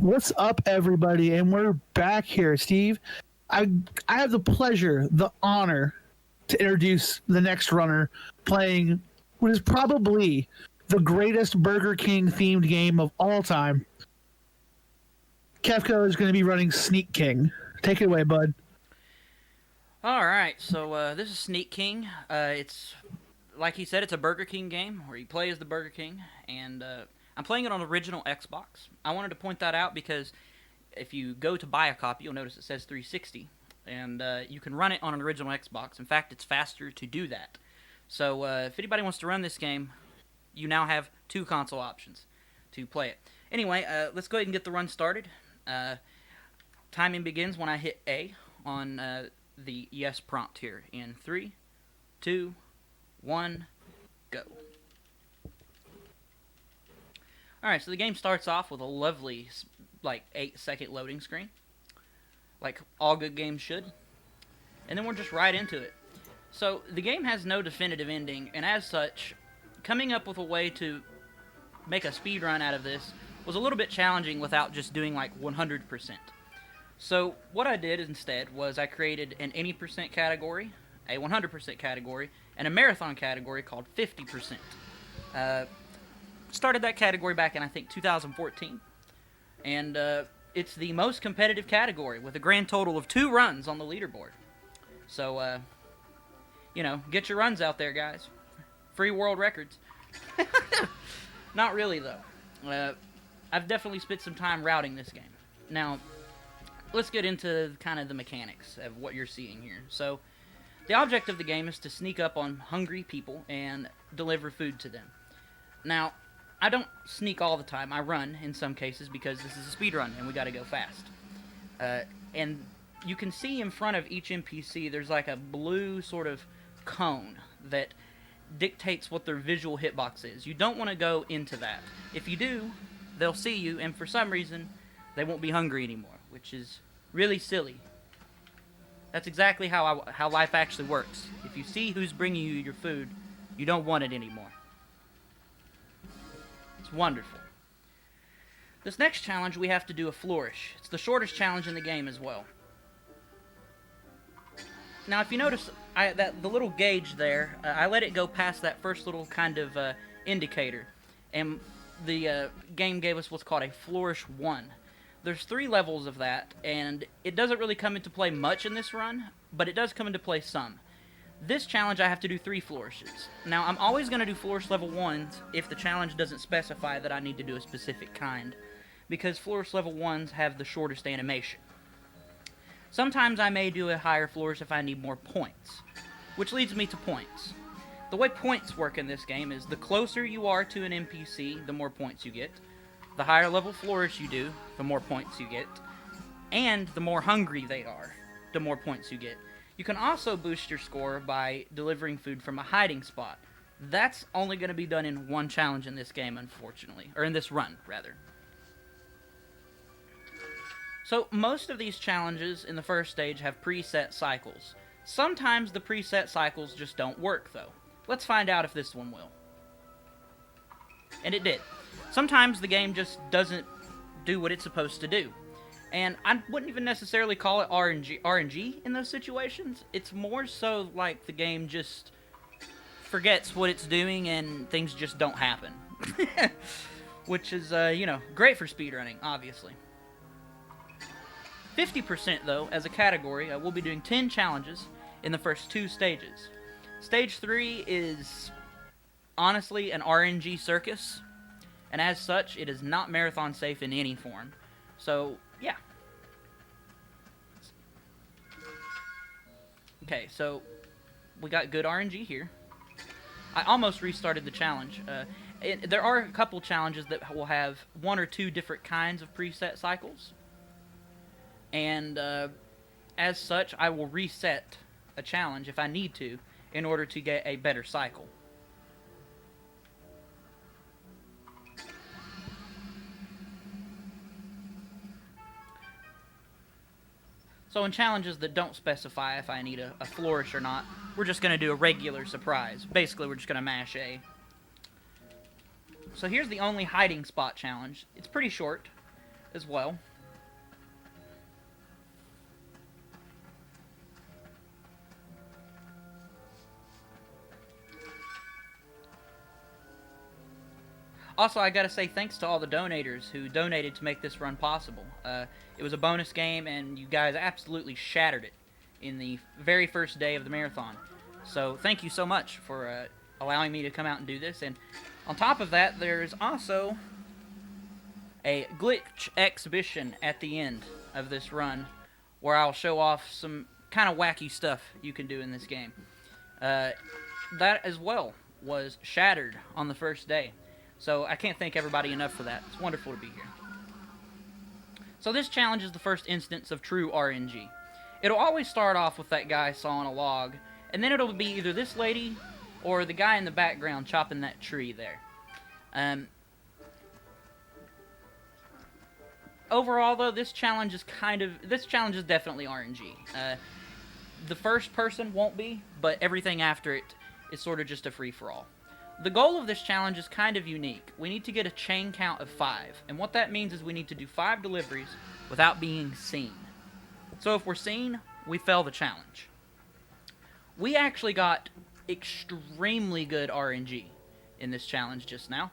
What's up, everybody? And we're back here, Steve. I I have the pleasure, the honor to introduce the next runner playing what is probably the greatest Burger King themed game of all time. Kefka is going to be running Sneak King. Take it away, bud. Alright, so this is Sneak King. It's, like he said, it's a Burger King game where you play as the Burger King, and I'm playing it on original Xbox. I wanted to point that out because if you go to buy a copy, you'll notice it says 360, and you can run it on an original Xbox. In fact, it's faster to do that. So if anybody wants to run this game, you now have two console options to play it. Anyway, let's go ahead and get the run started. Timing begins when I hit A on the yes prompt here in 3, 2, 1, go. Alright, so the game starts off with a lovely, like, 8-second loading screen, like all good games should, and then we're just right into it. So, the game has no definitive ending, and as such, coming up with a way to make a speed run out of this was a little bit challenging without just doing like 100%. So what I did instead was I created an any percent category, a 100% category, and a marathon category called 50%. Started that category back in, I think, 2014, and it's the most competitive category with a grand total of 2 runs on the leaderboard. So, get your runs out there, guys. Free world records. Not really, though. I've definitely spent some time routing this game. Now, let's get into kind of the mechanics of what you're seeing here. So, the object of the game is to sneak up on hungry people and deliver food to them. Now, I don't sneak all the time. I run in some cases because this is a speed run and we gotta go fast. And you can see in front of each NPC there's like a blue sort of cone that dictates what their visual hitbox is. You don't want to go into that. If you do, they'll see you, and for some reason, they won't be hungry anymore, which is really silly. That's exactly how life actually works. If you see who's bringing you your food, you don't want it anymore. It's wonderful. This next challenge, we have to do a flourish. It's the shortest challenge in the game as well. Now, if you notice the little gauge there, I let it go past that first little kind of indicator, and the game gave us what's called a flourish 1. There's 3 levels of that, and it doesn't really come into play much in this run, but it does come into play some. This challenge, I have to do 3 flourishes. Now, I'm always going to do flourish level 1s if the challenge doesn't specify that I need to do a specific kind, because flourish level 1s have the shortest animation. Sometimes I may do a higher flourish if I need more points, which leads me to points. The way points work in this game is the closer you are to an NPC, the more points you get. The higher level flourish you do, the more points you get. And the more hungry they are, the more points you get. You can also boost your score by delivering food from a hiding spot. That's only going to be done in one challenge in this game, unfortunately. Or in this run, rather. So, most of these challenges in the first stage have preset cycles. Sometimes the preset cycles just don't work, though. Let's find out if this one will. And it did. Sometimes the game just doesn't do what it's supposed to do. And I wouldn't even necessarily call it RNG in those situations. It's more so like the game just forgets what it's doing and things just don't happen. Which is, great for speedrunning, obviously. 50%, though, as a category, we'll be doing 10 challenges in the first 2 stages. Stage 3 is, honestly, an RNG circus, and as such, it is not marathon safe in any form. So, yeah. Okay, so we got good RNG here. I almost restarted the challenge. There are a couple challenges that will have 1 or 2 different kinds of preset cycles. And as such, I will reset a challenge if I need to in order to get a better cycle. So in challenges that don't specify if I need a flourish or not, we're just going to do a regular surprise. Basically, we're just going to mash A. So here's the only hiding spot challenge. It's pretty short. as well. Also, I gotta say thanks to all the donators who donated to make this run possible. It was a bonus game, and you guys absolutely shattered it in the very first day of the marathon. So thank you so much for allowing me to come out and do this. And on top of that, there's also a glitch exhibition at the end of this run, where I'll show off some kind of wacky stuff you can do in this game. That as well was shattered on the first day. So I can't thank everybody enough for that. It's wonderful to be here. So this challenge is the first instance of true RNG. It'll always start off with that guy sawing a log, and then it'll be either this lady or the guy in the background chopping that tree there. Overall, though, this challenge is definitely RNG. The first person won't be, but everything after it is sort of just a free-for-all. The goal of this challenge is kind of unique. We need to get a chain count of 5, and what that means is we need to do 5 deliveries without being seen. So if we're seen, we fail the challenge. We actually got extremely good RNG in this challenge just now.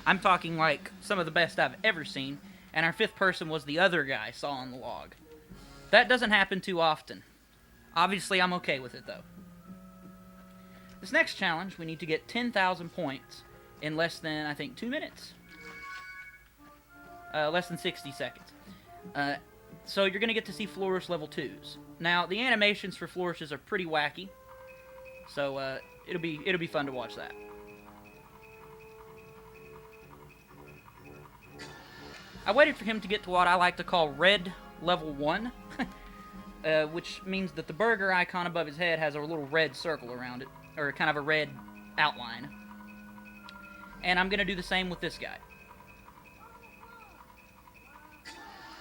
I'm talking like some of the best I've ever seen, and our 5th person was the other guy sawing the log. That doesn't happen too often. Obviously, I'm okay with it, though. This next challenge, we need to get 10,000 points in less than, I think, 2 minutes. Less than 60 seconds. So you're going to get to see Flourish level 2s. Now, the animations for Flourishes are pretty wacky, so it'll be fun to watch that. I waited for him to get to what I like to call red level 1, which means that the burger icon above his head has a little red circle around it, or kind of a red outline. And I'm going to do the same with this guy.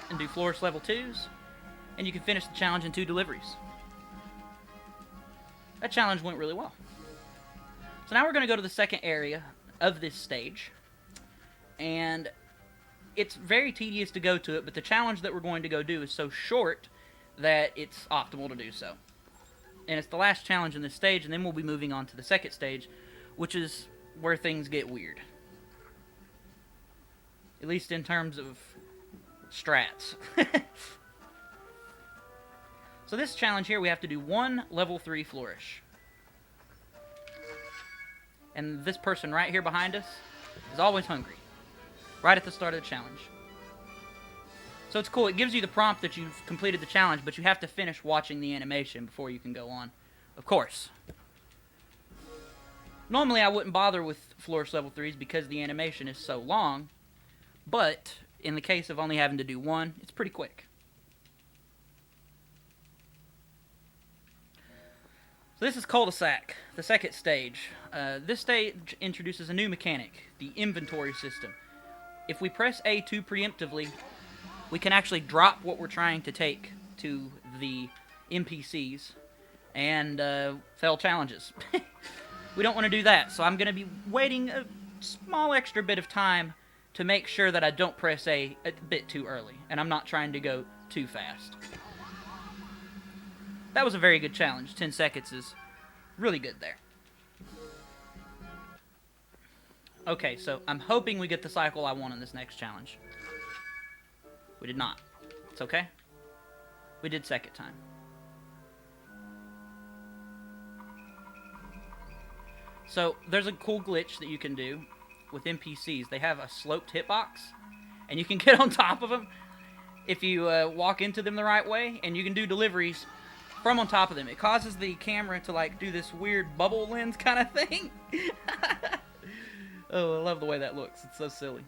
And do Flourish level 2s, and you can finish the challenge in 2 deliveries. That challenge went really well. So now we're going to go to the second area of this stage, and it's very tedious to go to it, but the challenge that we're going to go do is so short that it's optimal to do so. And it's the last challenge in this stage, and then we'll be moving on to the second stage, which is where things get weird. At least in terms of strats. So this challenge here, we have to do 1 level 3 flourish. And this person right here behind us is always hungry. Right at the start of the challenge. So it's cool. It gives you the prompt that you've completed the challenge, but you have to finish watching the animation before you can go on. Of course. Normally I wouldn't bother with Flourish level 3s because the animation is so long, but in the case of only having to do 1, it's pretty quick. So this is cul-de-sac, the second stage. This stage introduces a new mechanic, the inventory system. If we press A2 preemptively, we can actually drop what we're trying to take to the NPCs and fail challenges. We don't want to do that, so I'm going to be waiting a small extra bit of time to make sure that I don't press A a bit too early, and I'm not trying to go too fast. That was a very good challenge. 10 seconds is really good there. Okay, so I'm hoping we get the cycle I want in this next challenge. We did not. It's okay. We did second time. So, there's a cool glitch that you can do with NPCs. They have a sloped hitbox, and you can get on top of them if you walk into them the right way, and you can do deliveries from on top of them. It causes the camera to, like, do this weird bubble lens kind of thing. Oh, I love the way that looks. It's so silly.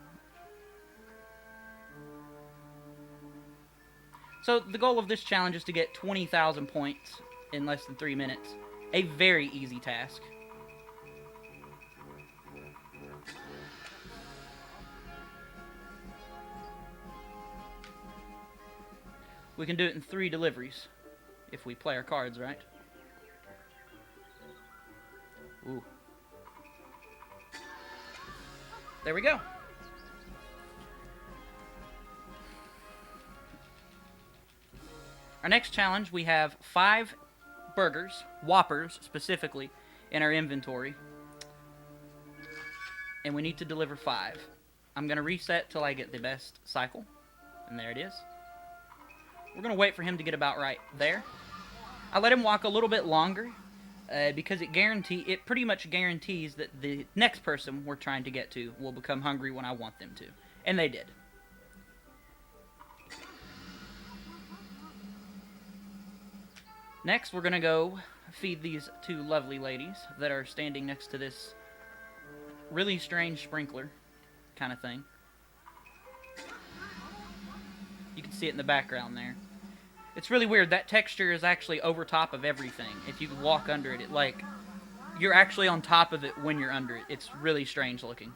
So, the goal of this challenge is to get 20,000 points in less than 3 minutes. A very easy task. We can do it in 3 deliveries, if we play our cards right. Ooh. There we go. Our next challenge, we have 5 burgers, Whoppers specifically, in our inventory. And we need to deliver 5. I'm going to reset till I get the best cycle. And there it is. We're going to wait for him to get about right there. I let him walk a little bit longer because it pretty much guarantees that the next person we're trying to get to will become hungry when I want them to. And they did. Next, we're going to go feed these 2 lovely ladies that are standing next to this really strange sprinkler kind of thing. You can see it in the background there. It's really weird. That texture is actually over top of everything. If you walk under it, you're actually on top of it when you're under it. It's really strange looking.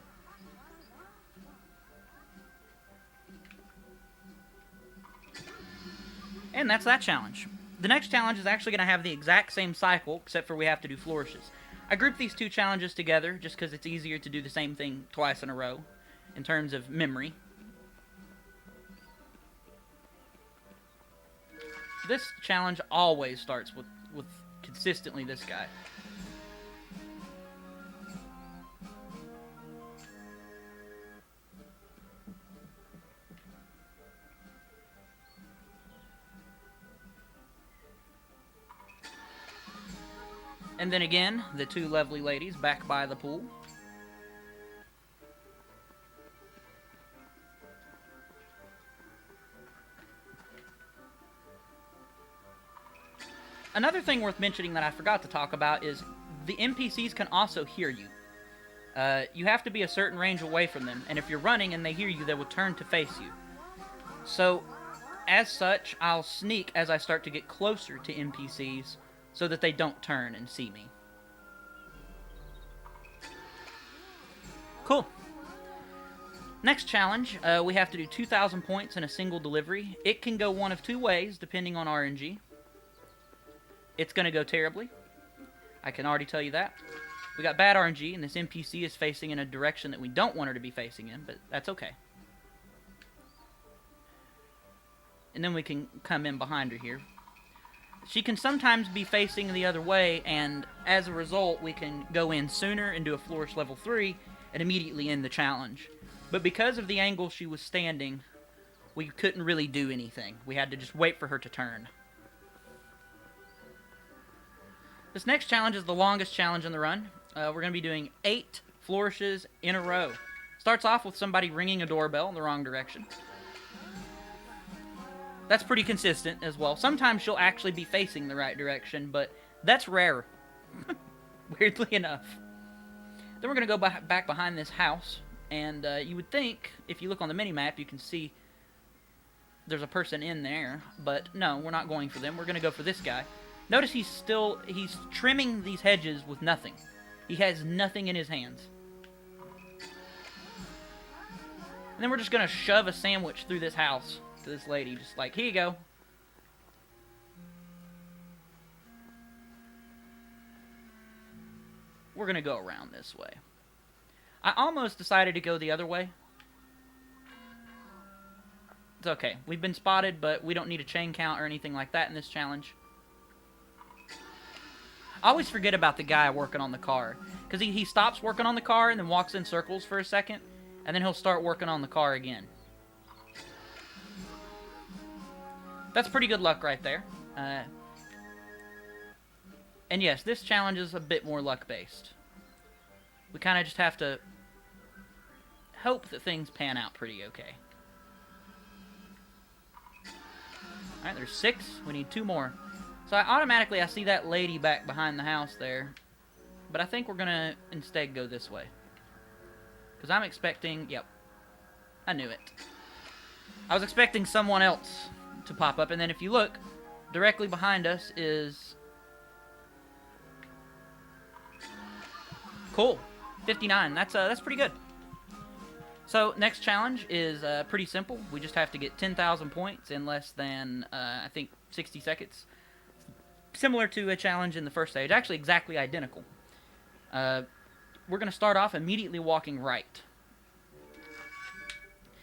And that's that challenge. The next challenge is actually going to have the exact same cycle, except for we have to do flourishes. I grouped these 2 challenges together just because it's easier to do the same thing twice in a row in terms of memory. This challenge always starts with consistently this guy. And then again, the 2 lovely ladies back by the pool. Another thing worth mentioning that I forgot to talk about is the NPCs can also hear you. You have to be a certain range away from them, and if you're running and they hear you, they will turn to face you. So, as such, I'll sneak as I start to get closer to NPCs so that they don't turn and see me. Cool. Next challenge, we have to do 2,000 points in a single delivery. It can go one of 2 ways, depending on RNG. It's going to go terribly. I can already tell you that. We got bad RNG, and this NPC is facing in a direction that we don't want her to be facing in, but that's okay. And then we can come in behind her here. She can sometimes be facing the other way, and as a result, we can go in sooner and do a flourish level 3 and immediately end the challenge. But because of the angle she was standing, we couldn't really do anything. We had to just wait for her to turn. This next challenge is the longest challenge in the run. We're going to be doing 8 flourishes in a row. Starts off with somebody ringing a doorbell in the wrong direction. That's pretty consistent as well. Sometimes she'll actually be facing the right direction, but that's rare. Weirdly enough. Then we're going to go back behind this house, and you would think, if you look on the mini-map, you can see there's a person in there, but no, we're not going for them. We're going to go for this guy. Notice he's trimming these hedges with nothing. He has nothing in his hands. And then we're just going to shove a sandwich through this house to this lady. Just like, here you go. We're going to go around this way. I almost decided to go the other way. It's okay. We've been spotted, but we don't need a chain count or anything like that in this challenge. I always forget about the guy working on the car. Because he stops working on the car and then walks in circles for a second. And then he'll start working on the car again. That's pretty good luck right there. And yes, this challenge is a bit more luck-based. We kind of just have to hope that things pan out pretty okay. Alright, there's 6. We need 2 more. So I see that lady back behind the house there. But I think we're going to instead go this way. Because I'm expecting... Yep. I knew it. I was expecting someone else to pop up. And then if you look, directly behind us is... Cool. 59. That's pretty good. So, next challenge is pretty simple. We just have to get 10,000 points in less than, I think, 60 seconds. Similar to a challenge in the first stage. Actually, exactly identical. We're going to start off immediately walking right.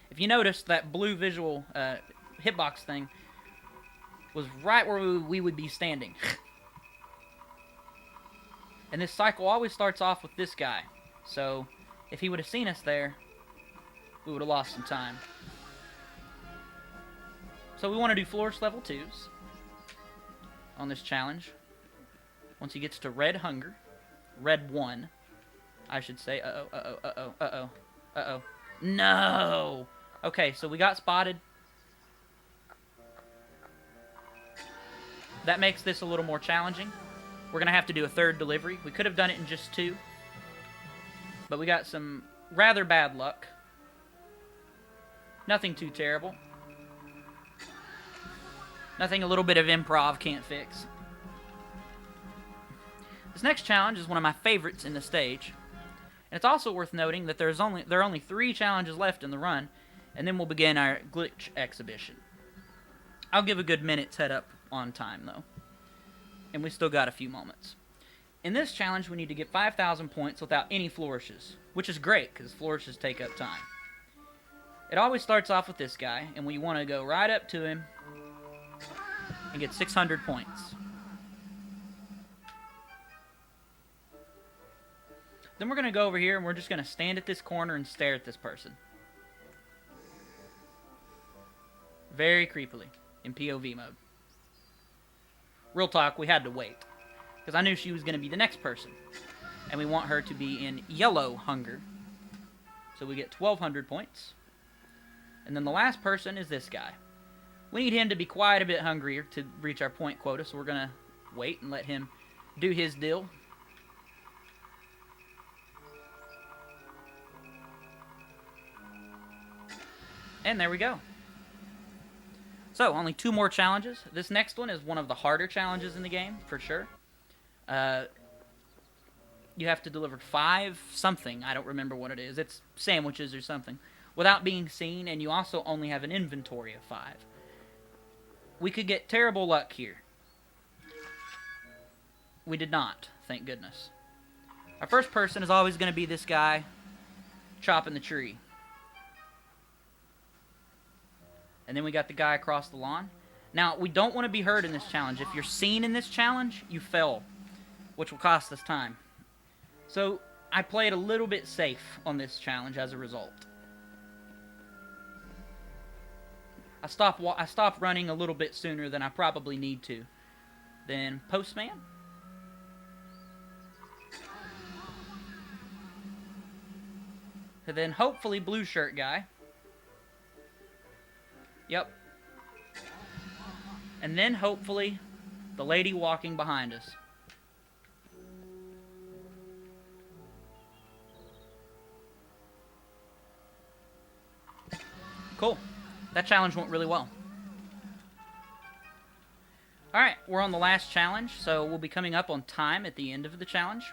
If you notice, that blue visual hitbox thing, was right where we would be standing. And this cycle always starts off with this guy. So, if he would have seen us there, we would have lost some time. So we want to do flourish level 2s on this challenge. Once he gets to red hunger, red 1, I should say. Uh-oh. No! Okay, so we got spotted. That makes this a little more challenging. We're going to have to do a third delivery. We could have done it in just 2. But we got some rather bad luck. Nothing too terrible. Nothing a little bit of improv can't fix. This next challenge is one of my favorites in the stage. And it's also worth noting that there are only 3 challenges left in the run, and then we'll begin our glitch exhibition. I'll give a good minute's head up on time, though. And we still got a few moments. In this challenge, we need to get 5,000 points without any flourishes, which is great, because flourishes take up time. It always starts off with this guy, and we want to go right up to him and get 600 points. Then we're going to go over here, and we're just going to stand at this corner and stare at this person. Very creepily, in POV mode. Real talk, we had to wait, because I knew she was going to be the next person, and we want her to be in yellow hunger. So we get 1,200 points. And then the last person is this guy. We need him to be quite a bit hungrier to reach our point quota, so we're going to wait and let him do his deal. And there we go. So, only 2 more challenges. This next one is one of the harder challenges in the game, for sure. You have to deliver 5 something. I don't remember what it is. It's sandwiches or something. Without being seen, and you also only have an inventory of 5. We could get terrible luck here. We did not, thank goodness. Our first person is always going to be this guy chopping the tree. And then we got the guy across the lawn. Now, we don't want to be heard in this challenge. If you're seen in this challenge, you fail, which will cost us time. So, I played a little bit safe on this challenge as a result. I stopped running a little bit sooner than I probably need to. Then, Postman. And then, hopefully, Blue Shirt Guy. Yep. And then, hopefully, the lady walking behind us. Cool. That challenge went really well. Alright, we're on the last challenge, so we'll be coming up on time at the end of the challenge.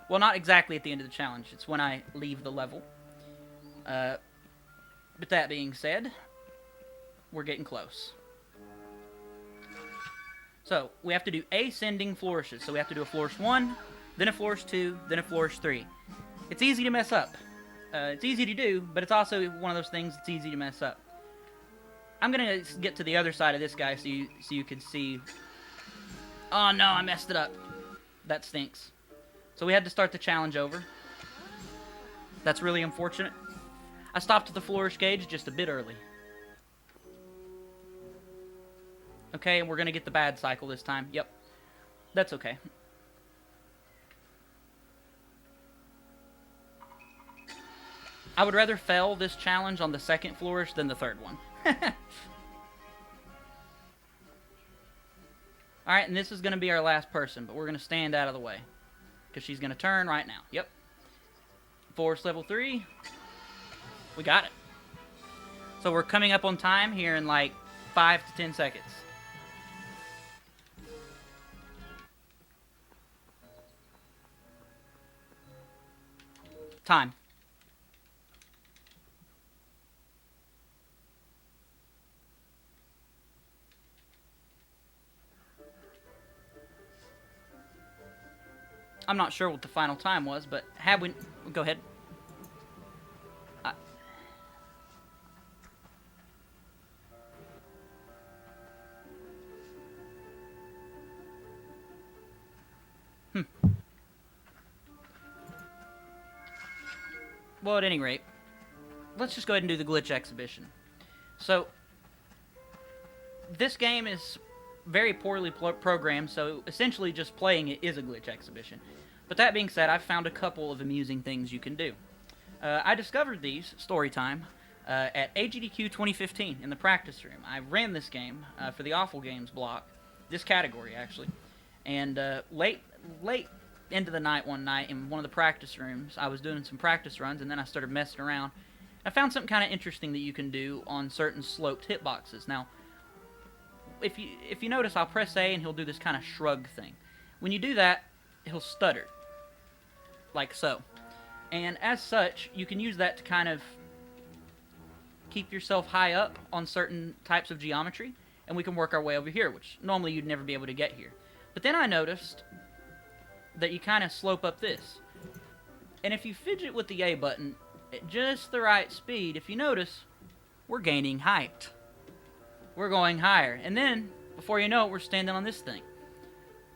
Well, not exactly at the end of the challenge. It's when I leave the level. But that being said, we're getting close. So, we have to do ascending flourishes. So we have to do a flourish 1, then a flourish 2, then a flourish 3. It's easy to mess up. It's easy to do, but it's also one of those things that's easy to mess up. I'm going to get to the other side of this guy so you can see. Oh no, I messed it up. That stinks. So we had to start the challenge over. That's really unfortunate. I stopped at the flourish gauge just a bit early. Okay, and we're going to get the bad cycle this time. Yep. That's okay. I would rather fail this challenge on the second flourish than the third one. Alright, and this is going to be our last person, but we're going to stand out of the way. Because she's going to turn right now. Yep. Flourish level 3. We got it. So we're coming up on time here in like 5 to 10 seconds. Time. I'm not sure what the final time was, but had we... Go ahead. Well, at any rate, let's just go ahead and do the glitch exhibition. So, this game is very poorly programmed, so essentially just playing it is a glitch exhibition. But that being said, I've found a couple of amusing things you can do. I discovered these, story time, at AGDQ 2015 in the practice room. I ran this game for the Awful Games block, this category actually, and late into the night one night in one of the practice rooms, I was doing some practice runs, and then I started messing around. I found something kind of interesting that you can do on certain sloped hitboxes. Now, if you notice, I'll press A and he'll do this kind of shrug thing. When you do that, he'll stutter, like so. And as such, you can use that to kind of keep yourself high up on certain types of geometry, and we can work our way over here, which normally you'd never be able to get here. But then I noticed that you kind of slope up this. And if you fidget with the A button at just the right speed, if you notice, we're gaining height. We're going higher. And then, before you know it, we're standing on this thing.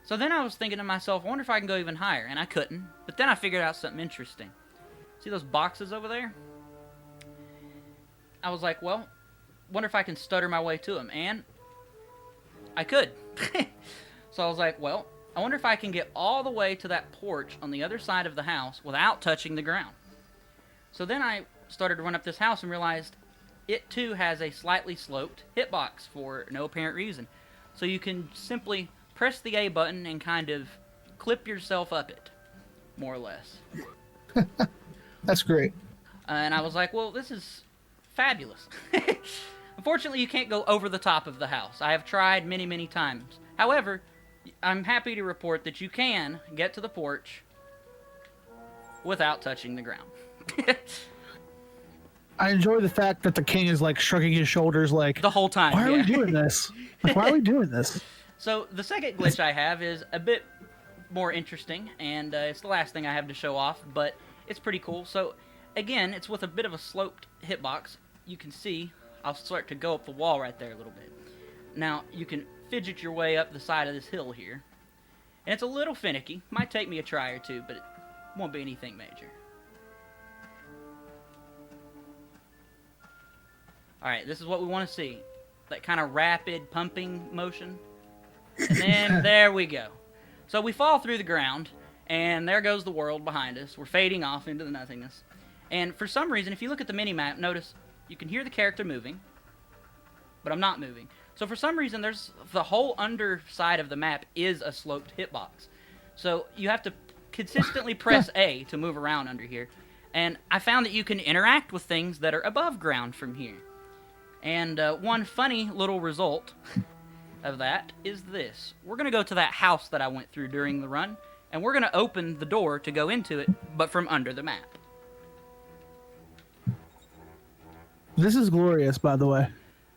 So then I was thinking to myself, I wonder if I can go even higher. And I couldn't. But then I figured out something interesting. See those boxes over there? I was like, well, wonder if I can stutter my way to them. And I could. So I was like, well, I wonder if I can get all the way to that porch on the other side of the house without touching the ground. So then I started to run up this house and realized it too has a slightly sloped hitbox for no apparent reason. So you can simply press the A button and kind of clip yourself up it, more or less. That's great. And I was like, well, this is fabulous. Unfortunately, you can't go over the top of the house. I have tried many, many times. However, I'm happy to report that you can get to the porch without touching the ground. I enjoy the fact that the king is like shrugging his shoulders like The whole time. why are we doing this? Like, why are we doing this? So the second glitch I have is a bit more interesting, and it's the last thing I have to show off, but it's pretty cool. So again, it's with a bit of a sloped hitbox. You can see I'll start to go up the wall right there a little bit. Now you can fidget your way up the side of this hill here, and it's a little finicky. Might take me a try or two, but it won't be anything major. Alright, this is what we want to see. That kind of rapid pumping motion. And then, there we go. So we fall through the ground, and there goes the world behind us. We're fading off into the nothingness. And for some reason, if you look at the mini-map, notice you can hear the character moving, but I'm not moving. So for some reason, there's the whole underside of the map is a sloped hitbox. So you have to consistently press A to move around under here. And I found that you can interact with things that are above ground from here. And one funny little result of that is this. We're going to go to that house that I went through during the run, and we're going to open the door to go into it, but from under the map. This is glorious, by the way.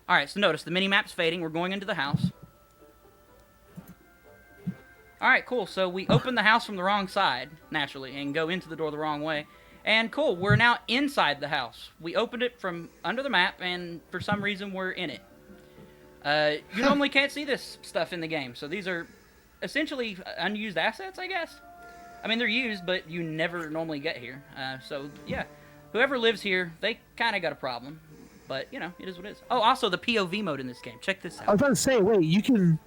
Alright, so notice the mini-map's fading. We're going into the house. Alright, cool. So we open the house from the wrong side, naturally, and go into the door the wrong way. And cool, we're now inside the house. We opened it from under the map, and for some reason we're in it. You normally can't see this stuff in the game, so these are essentially unused assets, I guess? I mean, they're used, but you never normally get here. So, yeah. Whoever lives here, they kind of got a problem. But, you know, it is what it is. Oh, also the POV mode in this game. Check this out. I was about to say, wait, you can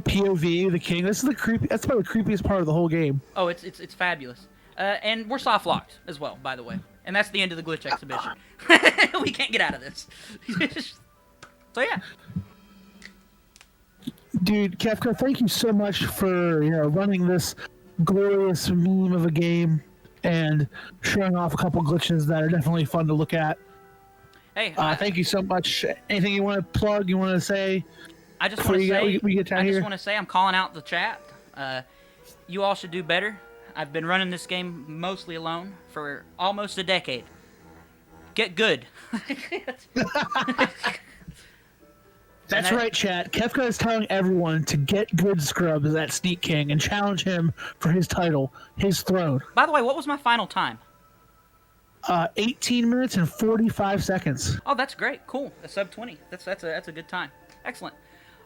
POV the king. This is the creepy. That's probably the creepiest part of the whole game. Oh, it's fabulous. And we're soft locked as well, by the way. And that's the end of the glitch exhibition. We can't get out of this. So yeah. Dude, Kefka, thank you so much for running this glorious meme of a game and showing off a couple glitches that are definitely fun to look at. Hey, thank you so much. Anything you want to plug? You want to say? I just want to say. We get out here? I just want to say I'm calling out the chat. You all should do better. I've been running this game mostly alone for almost a decade. Get good. That's right, chat. Kefka is telling everyone to get good scrubs at Sneak King and challenge him for his title, his throne. By the way, what was my final time? 18 minutes and 45 seconds. Oh, that's great. Cool. A sub 20. That's a good time. Excellent.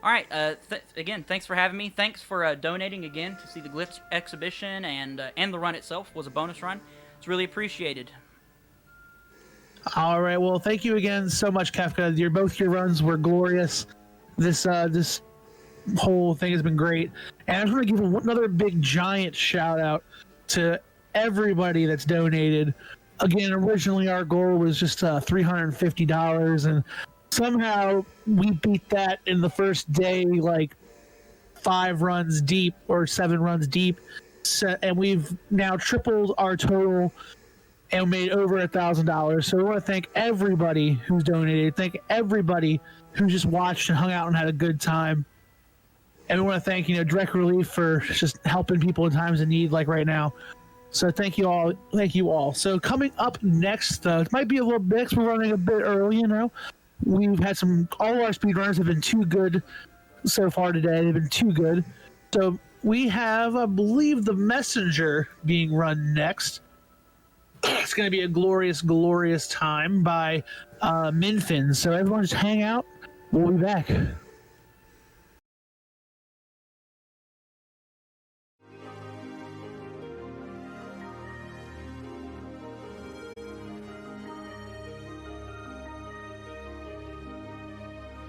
All right. Again, thanks for having me. Thanks for donating again to see the Glitch exhibition, and the run itself was a bonus run. It's really appreciated. All right. Well, thank you again so much, Kefka. Both your runs were glorious. This whole thing has been great, and I just want to give another big giant shout out to everybody that's donated. Again, originally our goal was just $350, and somehow we beat that in the first day, like 5 runs deep or 7 runs deep, and we've now tripled our total and made over $1,000. So we want to thank everybody who's donated. Thank everybody who just watched and hung out and had a good time. And we want to thank Direct Relief for just helping people in times of need, like right now. So thank you all. Thank you all. So coming up next, it might be a little bit. We're running a bit early, We've had all our speedrunners have been too good so far today. They've been too good. So we have, I believe, the Messenger being run next. It's going to be a glorious, glorious time by Minfin. So everyone just hang out. We'll be back.